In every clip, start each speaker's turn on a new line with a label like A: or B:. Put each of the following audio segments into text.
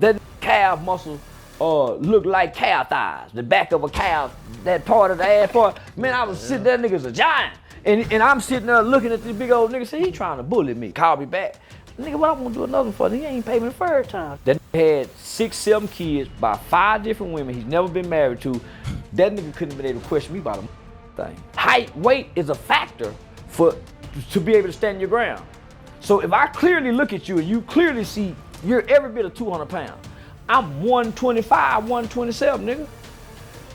A: That calf muscle look like cow thighs. The back of a cow, that part of the ass part. Man, I was sitting there, nigga's a giant. And I'm sitting there looking at this big old nigga, say he trying to bully me, call me back. Nigga, what I'm gonna do another one for? He ain't paid me the first time. That nigga had 6, 7 kids by 5 different women he's never been married to. That nigga couldn't have been able to question me about a thing. Height, weight is a factor to be able to stand your ground. So if I clearly look at you and you clearly see you're every bit of 200 pounds, I'm 125, 127, nigga.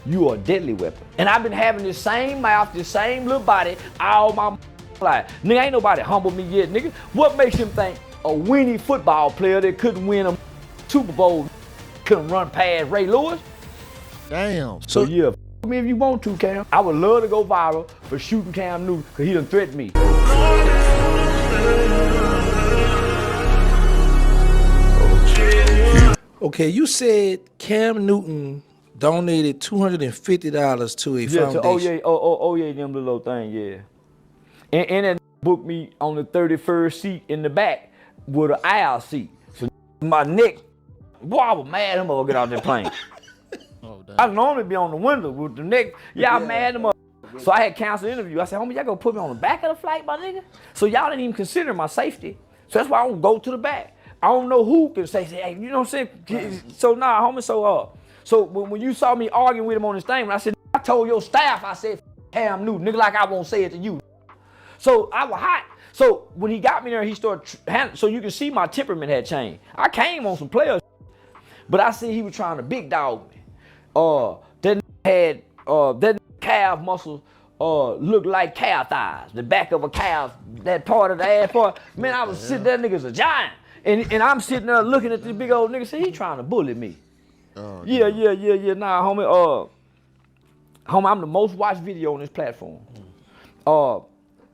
A: You are a deadly weapon. And I've been having this same mouth, this same little body all my life. Nigga, ain't nobody humbled me yet, nigga. What makes him think a weenie football player that couldn't win a Super Bowl couldn't run past Ray Lewis?
B: Damn.
A: So yeah, f me if you want to, Cam. I would love to go viral for shooting Cam Newton because he done threatened me.
C: Okay, you said Cam Newton donated $250 to a foundation.
A: Yeah, them little thing, yeah. And that booked me on the 31st seat in the back with an aisle seat. So my neck, boy, I was mad I'm gonna get out that plane.
B: Oh, damn.
A: I normally be on the window with the neck. Yeah, I'm mad I'm So I had canceled the interview. I said, homie, y'all gonna put me on the back of the flight, my nigga? So y'all didn't even consider my safety. So that's why I don't go to the back. I don't know who can say, hey, you know what I'm saying? So nah, homie, so when you saw me arguing with him on this thing, when I said, I told your staff, I said, Cam Newton, nigga, like I won't say it to you. So I was hot. So when he got me there, he started, so you can see my temperament had changed. I came on some players, but I see he was trying to big dog me. That had, that calf muscle looked like cow thighs. The back of a cow, that part of the ass part. Man, I was sitting there, nigga's a giant. And I'm sitting there looking at this big old nigga, say he trying to bully me.
B: Oh,
A: yeah. Nah, homie, I'm the most watched video on this platform.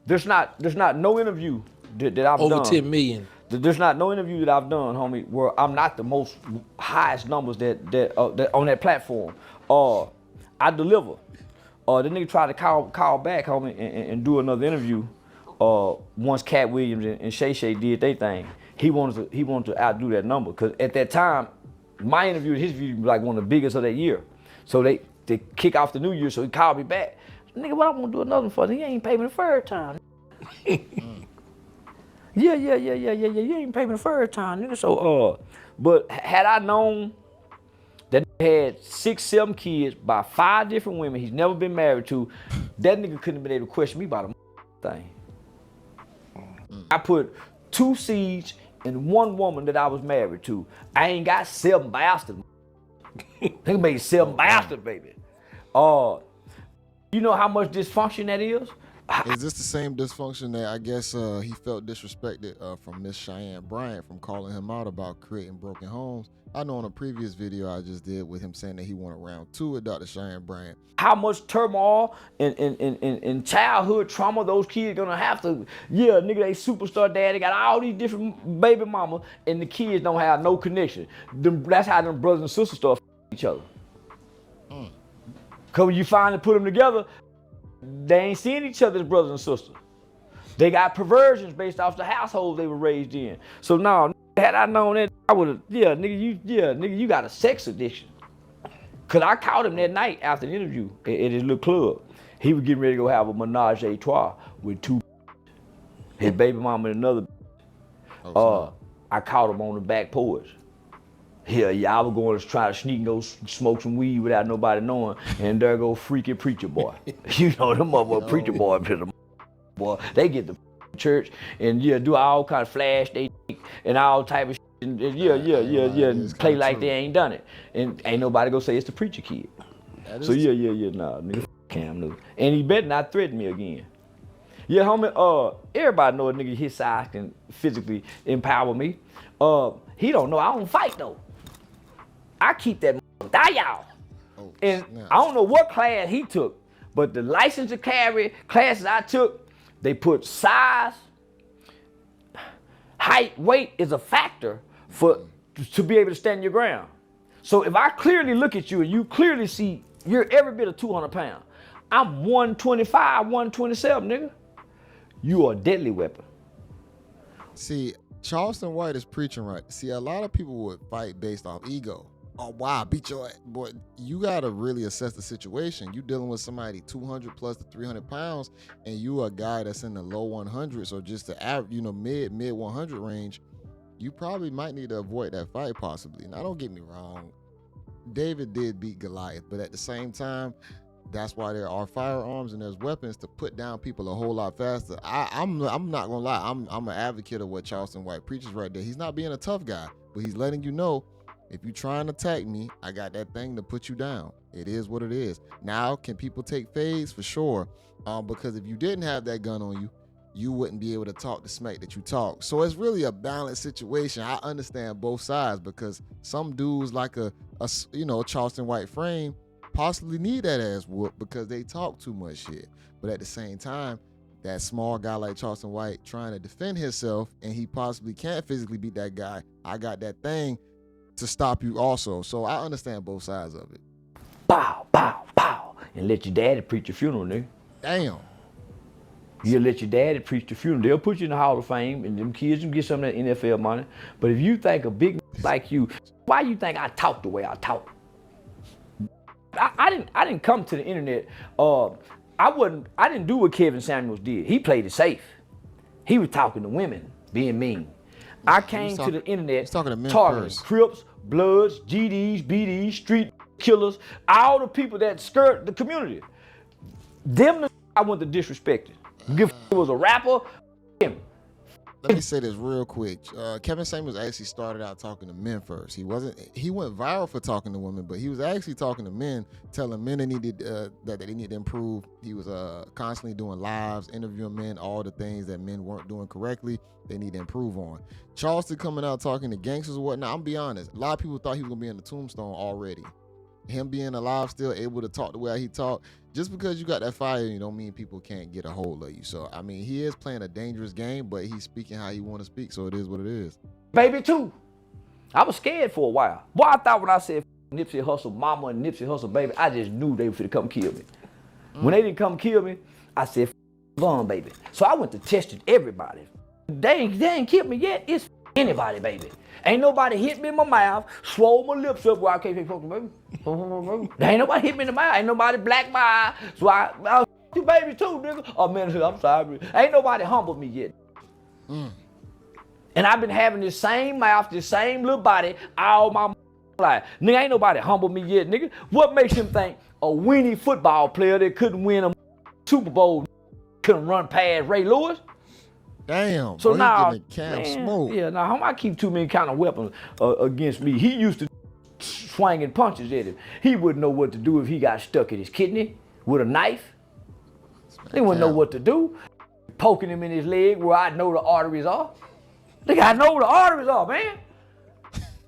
A: There's not no interview that I've done.
C: Over 10 million.
A: There's not no interview that I've done, homie, where I'm not the most highest numbers that on that platform. I deliver. The nigga tried to call back, homie, and do another interview. Once Cat Williams and Shay Shay did their thing. He wanted to outdo that number, because at that time, my interview and his interview was like one of the biggest of that year. So they kick off the new year, so he called me back. Nigga, what I'm gonna do another one for? He ain't paid me the first time. Yeah, you ain't paid me the first time, nigga. So, but had I known that he had 6, 7 kids by 5 different women he's never been married to, that nigga couldn't have been able to question me about a thing. I put 2 seeds and 1 woman that I was married to. I ain't got 7 bastards. Nigga made 7 bastards, baby. You know how much dysfunction that is?
B: Is this the same dysfunction that I guess he felt disrespected from Miss Cheyenne Bryant from calling him out about creating broken homes? I know in a previous video I just did with him saying that he wanted round 2 with Dr. Cheyenne Bryant.
A: How much turmoil and childhood trauma those kids gonna have to, yeah, nigga, they superstar daddy, got all these different baby mamas, and the kids don't have no connection. That's how them brothers and sisters start each other. Cause when you finally put them together, they ain't seeing each other as brothers and sisters. They got perversions based off the household they were raised in. So now, had I known that, I would've, nigga, you got a sex addiction. Cause I caught him that night after the interview at his little club. He was getting ready to go have a menage a trois with 2, his baby mama and another. I caught him on the back porch. Yeah, I was going to try to sneak and go smoke some weed without nobody knowing, and there go freaking preacher boy. You know, them motherfucking preacher boy, boy, they get the church and do all kind of flash they and all type of shit, and and play like they ain't done it, and ain't nobody go say it's the preacher kid. So nah, nigga, Cam Newton, and he better not threaten me again. Yeah, homie, everybody know a nigga his size can physically empower me. He don't know I don't fight though. I keep that die y'all. And I don't know what class he took, but the license to carry classes I took, they put size, height, weight is a factor to be able to stand your ground. So if I clearly look at you and you clearly see you're every bit of 200 pounds, I'm 125, 127, nigga. You are a deadly weapon.
B: See, Charleston White is preaching right. See, a lot of people would fight based off ego. Oh, wow, beat your ass. Boy, you got to really assess the situation. You dealing with somebody 200 plus to 300 pounds, and you a guy that's in the low 100s or just the average, mid 100 range. You probably might need to avoid that fight possibly. Now, don't get me wrong. David did beat Goliath, but at the same time, that's why there are firearms and there's weapons to put down people a whole lot faster. I'm not gonna lie. I'm an advocate of what Charleston White preaches right there. He's not being a tough guy, but he's letting you know, if you try and attack me, I got that thing to put you down. It is what it is. Now, can people take fades? For sure. Because if you didn't have that gun on you, you wouldn't be able to talk the smack that you talk. So it's really a balanced situation. I understand both sides, because some dudes like a Charleston White frame possibly need that ass whoop because they talk too much shit. But at the same time, that small guy like Charleston White trying to defend himself, and he possibly can't physically beat that guy. I got that thing to stop you also. So I understand both sides of it.
A: Pow, pow, pow. And let your daddy preach your funeral, nigga.
B: Damn.
A: You let your daddy preach the funeral. They'll put you in the Hall of Fame, and them kids can get some of that NFL money. But if you think a big like you, why you think I talk the way I talk? I didn't come to the internet. I didn't do what Kevin Samuels did. He played it safe. He was talking to women, being mean. I came to the internet targeting Crips, Bloods, GDs, BDs, street killers, all the people that skirt the community. Them I went to disrespect. If it was a rapper, him.
B: Let me say this real quick. Kevin Samuels actually started out talking to men first. He went viral for talking to women, but he was actually talking to men, telling men they needed that they needed to improve. He was constantly doing lives, interviewing men, all the things that men weren't doing correctly, they need to improve on. Charleston coming out talking to gangsters or whatnot. I'm be honest, a lot of people thought he was gonna be in the tombstone already. Him being alive, still able to talk the way he talked. Just because you got that fire, you don't mean people can't get a hold of you. So, I mean, he is playing a dangerous game, but he's speaking how he want to speak, so it is what it is.
A: Baby, too. I was scared for a while. Boy, I thought when I said Nipsey Hussle mama and Nipsey Hussle baby, I just knew they were finna come kill me. When they didn't come kill me, I said, Von, baby. So I went to testing everybody. They ain't killed me yet. It's anybody, baby. Ain't nobody hit me in my mouth, swole my lips up where I can't say fucking baby. There ain't nobody hit me in the mouth. Ain't nobody black my eye. So I you baby too, nigga. Oh man, I'm sorry. Ain't nobody humbled me yet. And I've been having this same mouth, this same little body all my life. Nigga, ain't nobody humbled me yet, nigga. What makes him think a weenie football player that couldn't win a Super Bowl couldn't run past Ray Lewis?
B: Damn.
A: So now,
B: now
A: I keep too many kind of weapons against me. He used to swinging punches at him. He wouldn't know what to do if he got stuck in his kidney with a knife. He wouldn't know what to do. Poking him in his leg where I know the arteries are. Nigga, I know the arteries are, man.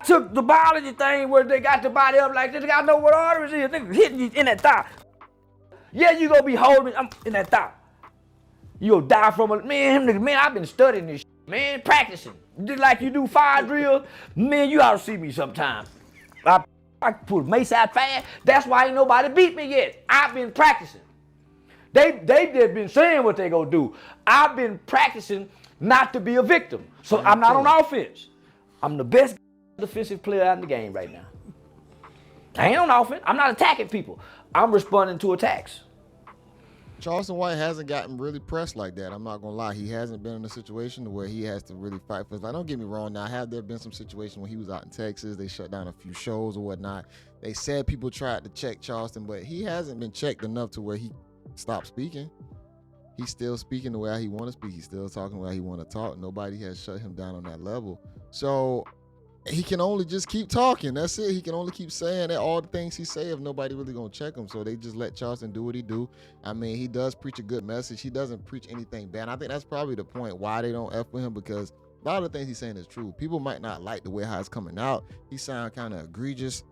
A: Took the biology thing where they got the body up like this. I know what arteries is. Nigga hitting you in that thigh. Yeah, you gonna be holding me. I'm in that thigh. You gonna die from a man, I've been studying this shit, man, practicing. Just like you do fire drill, man, you ought to see me sometime. I put a mace out fast. That's why ain't nobody beat me yet. I've been practicing. They just been saying what they gonna do. I've been practicing not to be a victim. So I'm not on offense. I'm the best defensive player out in the game right now. I ain't on offense. I'm not attacking people. I'm responding to attacks.
B: Charleston White hasn't gotten really pressed like that. I'm not gonna lie. He hasn't been in a situation where he has to really fight for his life. Don't get me wrong. Now, have there been some situations when he was out in Texas, they shut down a few shows or whatnot. They said people tried to check Charleston, but he hasn't been checked enough to where he stopped speaking. He's still speaking the way he want to speak. He's still talking the way he want to talk. Nobody has shut him down on that level. So he can only just keep talking. That's it. He can only keep saying that all the things he say if nobody really gonna check him. So they just let Charleston do what he do. I mean, he does preach a good message. He doesn't preach anything bad. And I think that's probably the point why they don't F with him, because a lot of the things he's saying is true. People might not like the way how it's coming out. He sound kind of egregious,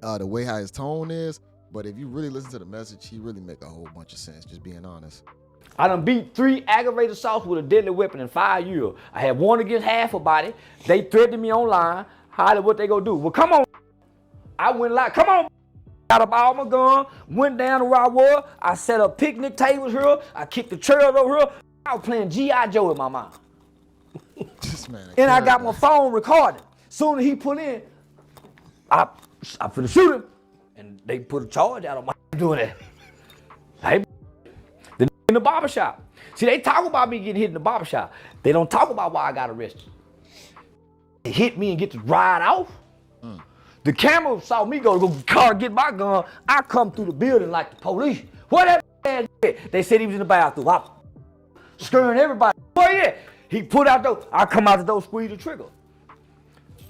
B: the way how his tone is. But if you really listen to the message, he really make a whole bunch of sense, just being honest.
A: I done beat 3 aggravated assaults with a deadly weapon in 5 years. I had one against half a body. They threatened me online. Holly, what they gonna do? Well, come on. I went like, come on. Got up all my gun, went down to where I was. I set up picnic tables here. I kicked the chairs over here. I was playing G.I. Joe in my mind.
B: This man.
A: And I got my phone recording. Soon as he put in, I finna shoot him, and they put a charge out on my doing that. Hey, the in the barbershop. See, they talk about me getting hit in the barbershop. They don't talk about why I got arrested. They hit me and get to ride off. The camera saw me go car get my gun. I come through the building like the police. What that man did? They said he was in the bathroom. I scaring everybody. Where yeah? He put out the door. I come out the door, squeeze the trigger.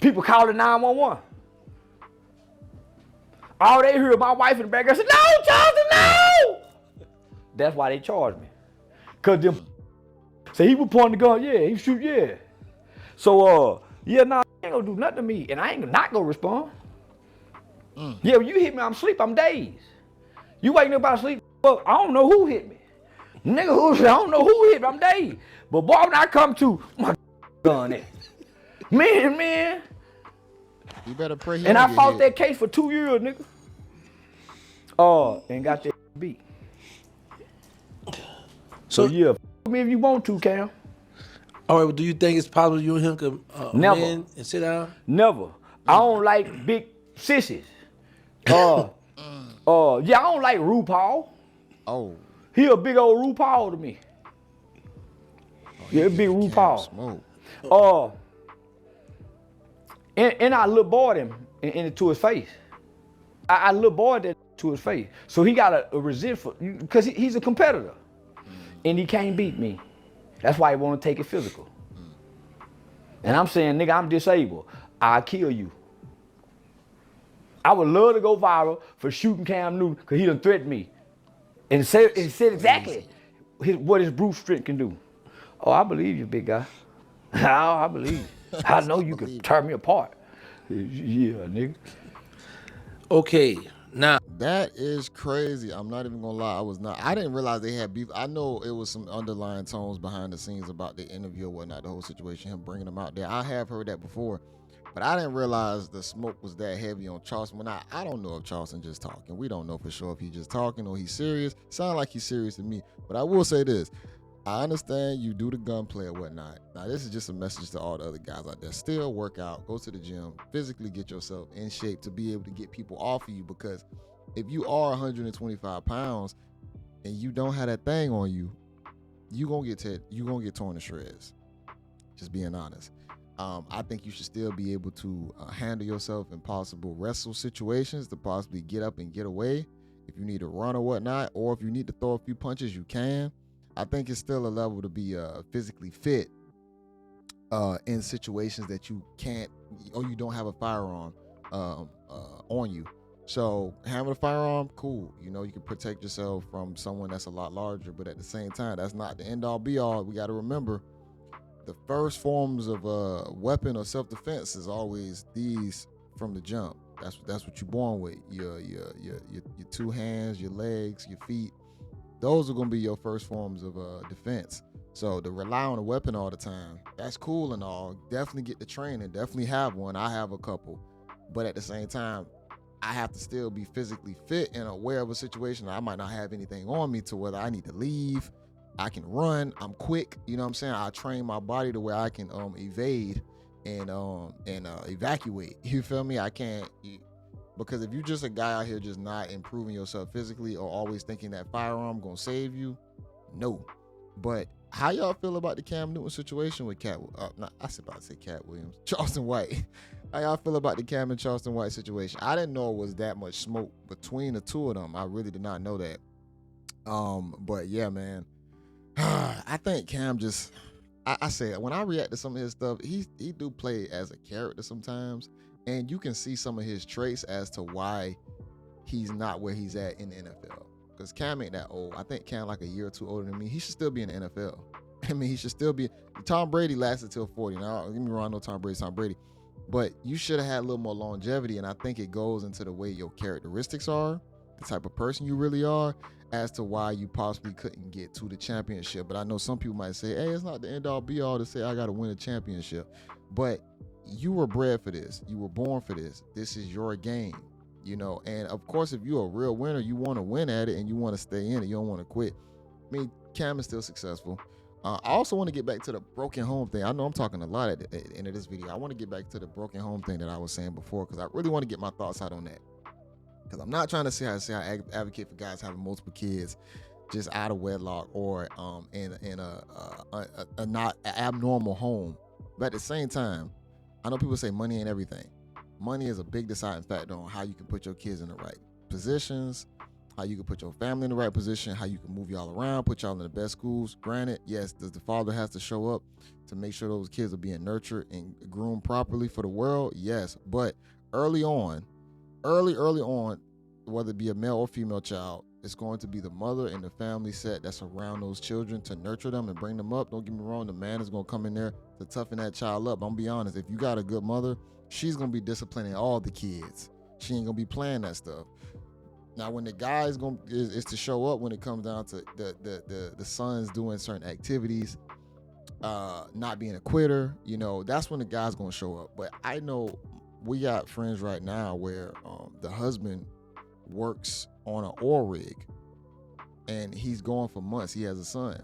A: People calling 911. All they heard, my wife in the background said, "No, Charleston, no!" That's why they charged me. Cause them. So he was pointing the gun. Yeah, he shoot. Yeah. So yeah, nah, he ain't gonna do nothing to me, and I ain't not gonna respond. Yeah, when you hit me, I'm asleep. I'm dazed. You waking up out of sleep. Well, I don't know who hit me. Nigga, I don't know who hit me. I'm dazed. But boy, when I come to, my gun in. Man.
B: You better pray.
A: And I fought that case for 2 years, nigga. And got that beat. So yeah, f me if you want to, Cam.
C: All right, well, do you think it's possible you and him could win and sit down?
A: Never. I don't like big sissies. Yeah, I don't like RuPaul.
B: Oh.
A: He a big old RuPaul to me. Yeah, big RuPaul. And I little boyed him into his face. I little boyed that to his face. So he got a resentful, because he's a competitor. And he can't beat me. That's why he want to take it physical. And I'm saying, nigga, I'm disabled. I'll kill you. I would love to go viral for shooting Cam Newton because he done threatened me. And said exactly what his brute strength can do. Oh, I believe you, big guy. I believe you. I know you could tear me apart. Yeah, nigga.
C: Okay, now.
B: That is crazy. I'm not even gonna lie. I didn't realize they had beef. I know it was some underlying tones behind the scenes about the interview or whatnot, the whole situation, him bringing them out there. I have heard that before, but I didn't realize the smoke was that heavy on Charleston. When I don't know if Charleston just talking. We don't know for sure if he's just talking or he's serious. Sound like he's serious to me. But I will say this. I understand you do the gunplay or whatnot. Now, this is just a message to all the other guys out there. Still work out, go to the gym, physically get yourself in shape to be able to get people off of you, because if you are 125 pounds and you don't have that thing on you, you gonna get torn to shreds. Just being honest. I think you should still be able to handle yourself in possible wrestle situations, to possibly get up and get away. If you need to run or whatnot, or if you need to throw a few punches, you can. I think it's still a level to be physically fit in situations that you can't, or you don't have a firearm on you. So having a firearm, cool. You know, you can protect yourself from someone that's a lot larger, but at the same time, that's not the end all be all. We got to remember the first forms of weapon or self-defense is always these from the jump. That's what you're born with. Your two hands, your legs, your feet. Those are going to be your first forms of defense. So to rely on a weapon all the time, that's cool and all. Definitely get the training. Definitely have one. I have a couple. But at the same time, I have to still be physically fit and aware of a situation. I might not have anything on me to whether I need to leave. I can run. I'm quick. You know what I'm saying? I train my body to where I can evade and evacuate. You feel me? I can't. Because if you're just a guy out here just not improving yourself physically or always thinking that firearm gonna save you, no. But how y'all feel about the Cam Newton situation with I was about to say Cat Williams, Charleston White. How y'all feel about the Cam and Charleston White situation? I didn't know it was that much smoke between the two of them. I really did not know that. But yeah, man. I think Cam just, I say when I react to some of his stuff, he do play as a character sometimes. And you can see some of his traits as to why he's not where he's at in the NFL. Because Cam ain't that old. I think Cam like a year or two older than me. He should still be in the NFL. I mean, he should still be. Tom Brady lasted till 40. Now, don't get me wrong, I know Tom Brady. But you should have had a little more longevity. And I think it goes into the way your characteristics are, the type of person you really are, as to why you possibly couldn't get to the championship. But I know some people might say, hey, it's not the end all be all to say I got to win a championship. But you were bred for this. You were born for this. This is your game, you know. And of course, if you're a real winner, you want to win at it and you want to stay in it. You don't want to quit. I mean, Cam is still successful. I also want to get back to the broken home thing. I know I'm talking a lot at the end of this video. I want to get back to the broken home thing that I was saying before, because I really want to get my thoughts out on that. Because I'm not trying to say I advocate for guys having multiple kids just out of wedlock or in a not abnormal home. But at the same time, I know people say money ain't everything. Money is a big deciding factor on how you can put your kids in the right positions, how you can put your family in the right position, how you can move y'all around, put y'all in the best schools. Granted, yes, the father has to show up to make sure those kids are being nurtured and groomed properly for the world. Yes, but early on, whether it be a male or female child, it's going to be the mother and the family set that's around those children to nurture them and bring them up. Don't get me wrong, the man is going to come in there to toughen that child up. I'm going to be honest, if you got a good mother, she's going to be disciplining all the kids. She ain't going to be playing that stuff. Now, when the guy is to show up when it comes down to the sons doing certain activities, not being a quitter, that's when the guy's going to show up. But I know we got friends right now where the husband works on an oil rig and he's gone for months. He has a son.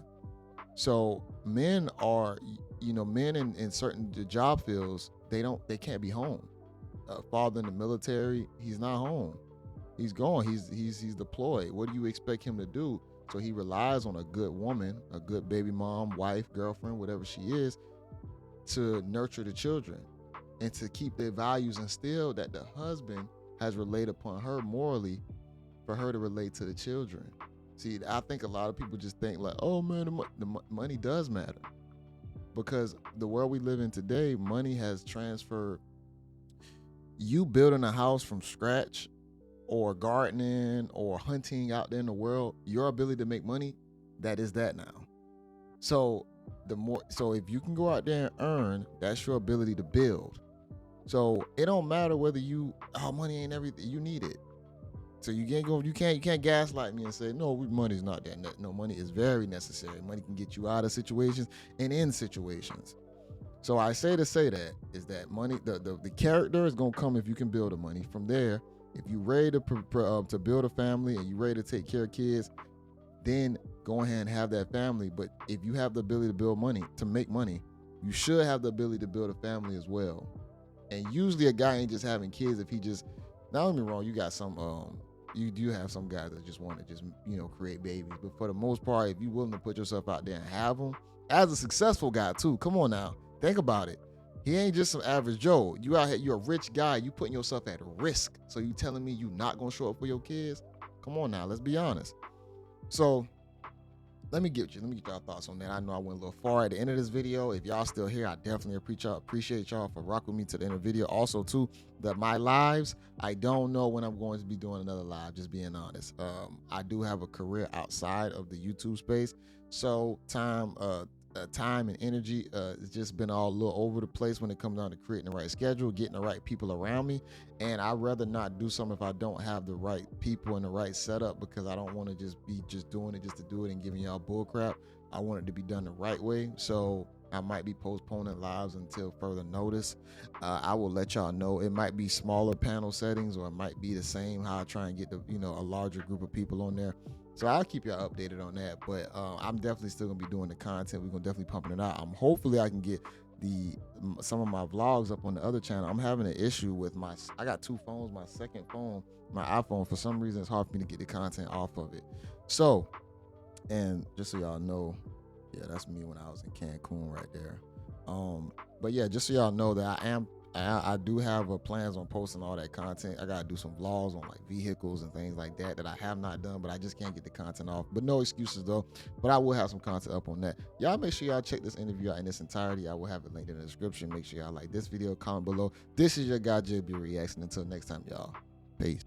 B: So men are, men in certain job fields, they can't be home. Father in the military, he's not home. He's gone. He's deployed. What do you expect him to do? So he relies on a good woman, a good baby mom, wife, girlfriend, whatever she is, to nurture the children and to keep their values instilled that the husband has relayed upon her morally for her to relate to the children. See, I think a lot of people just think like, oh man, the money does matter. Because the world we live in today, money has transferred. You building a house from scratch or gardening or hunting out there in the world, your ability to make money, that is that now. So if you can go out there and earn, that's your ability to build. So it don't matter whether money ain't everything, you need it. So you can't gaslight me and say, no, money's not that. No, money is very necessary. Money can get you out of situations and in situations. So I say that is that money, the character is gonna come if you can build the money. From there, if you ready to build a family and you ready to take care of kids, then go ahead and have that family. But if you have the ability to build money, to make money, you should have the ability to build a family as well. And usually a guy ain't just having kids if he just, now don't get me wrong, you got some, you do have some guys that just want to just, create babies. But for the most part, if you're willing to put yourself out there and have them, as a successful guy too, come on now, think about it. He ain't just some average Joe. You out here, you're a rich guy. You putting yourself at risk. So you telling me you not gonna show up for your kids? Come on now, let's be honest. So let me get y'all thoughts on that. I know I went a little far at the end of this video. If y'all still here, I definitely appreciate y'all for rocking with me to the end of the video. Also too, my lives, I don't know when I'm going to be doing another live, just being honest. I do have a career outside of the YouTube space. So time and energy it's just been all a little over the place when it comes down to creating the right schedule, getting the right people around me. And I'd rather not do something if I don't have the right people and the right setup, because I don't want to just be doing it just to do it and giving y'all bull crap. I want it to be done the right way. So I might be postponing lives until further notice. I will let y'all know. It might be smaller panel settings, or it might be the same, how I try and get a larger group of people on there. So I'll keep y'all updated on that, but I'm definitely still gonna be doing the content. We're gonna definitely pumping it out. Hopefully I can get some of my vlogs up on the other channel. I'm having an issue with I got two phones. My second phone, my iPhone, for some reason it's hard for me to get the content off of it. So, and just so y'all know, yeah, that's me when I was in Cancun right there. But yeah, just so y'all know that I do have plans on posting all that content. I gotta do some vlogs on like vehicles and things like that I have not done, but I just can't get the content off. But no excuses though. But I will have some content up on that. Y'all make sure y'all check this interview out in its entirety. I will have it linked in the description. Make sure y'all like this video, comment below. This is your guy JayBReacts, and until next time, y'all. Peace.